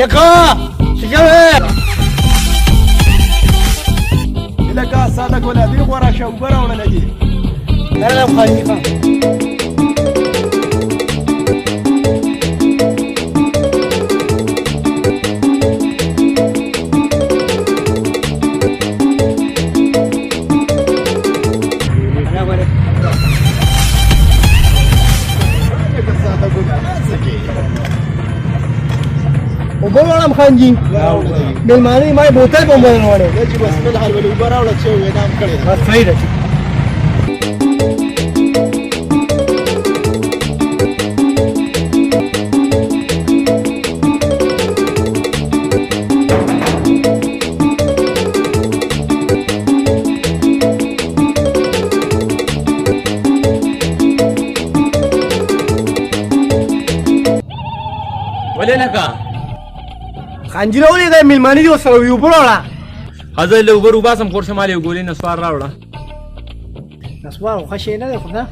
لکه شجاوې لکه ساده ګوله دې غوره شه اوبه راوړله دي نه خانجي وبوړم خانجي مېلمانه ما بوتل په مور وړه چې بس په حال ولې اوبه راوړه چې وې نام کړی بس صحیح ده ولې لکه خانجي راولې دا مېلمانه دي ورسره وي اوبه راوړه حاضر له اوبه وباسم کور شمال یو ګولې نسوار راوړه نسوار خو ښه شی نه دی خو ده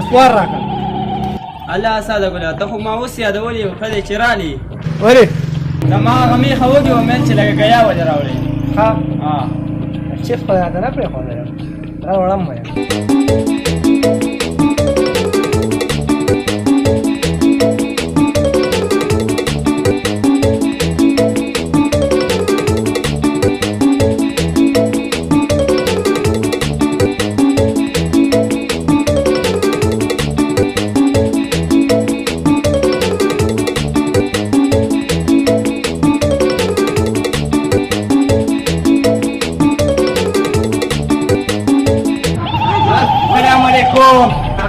نسوار راکړه الله ساده ګله ته خو ما اوس یادولې وه ښه دی چې رالې ولې د ما هغه میخه وږې وه مین چې لکه ګیا ولې راوړې ښه ها چې خپل یاده نه پرېښودله راوړم به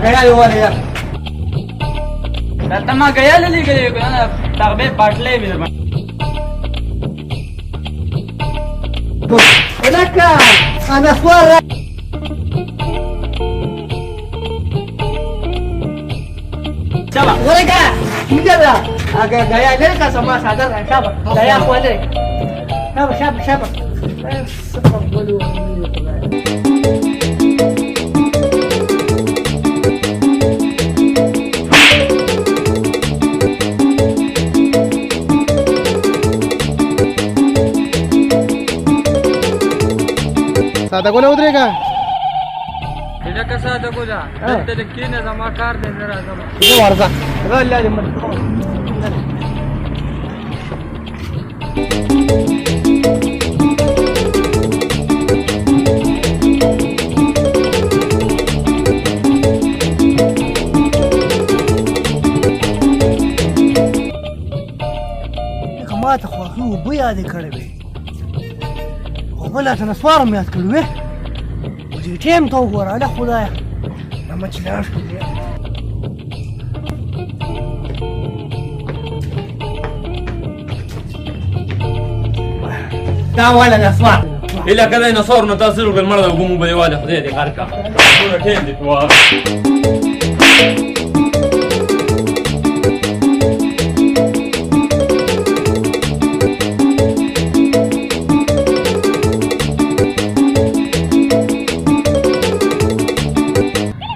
ګیا دی ولې دا ته ما ګیا نه لېږلې وې کنه تغبې باټلې وې درباندې لکه نسوار را چلا ورګه څنګه ده هغه ګیا نه کا سما ساده شابه ګیا خو نه شابه ساده ګوله ودرېږه لکه ساده ګله دلته د کښېنه زما کار دی زه راځم زه ورځه الله دې مړ ما ته خواږه اوبه یادې کړې وې خو بله ته نسوار مې یاد کړی وې خو دې ټایم ته وګوره هله خدایه اما چې لاړ شو دا والا نسوار الا كذا نصور نتصل بالمرضى وقوموا بيواله خذي دي غاركه صورتين دي توا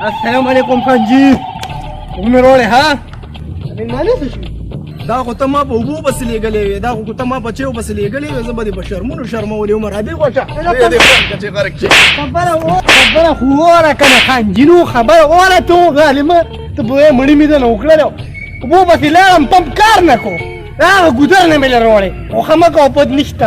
السلام علیکم خانجي ومې وروړې ها مېلمانه څه شوي دا خو ته ما په اوبو پسې لېږلې وې دا خو ته ما په چیو پسې لېږلې وې زه به دې په شرمونو شرمولې وم راځې غوټه دې فرقه چې غرق شي خبره خو وره که نه خانجي نو خبره وره ته غالمه ته به وایې مړي مې دنه وکړلو اوبو پسې لاړم پمپ کار نه کو هغه ګودر نه مې لره وړې خو خمک او پد نشته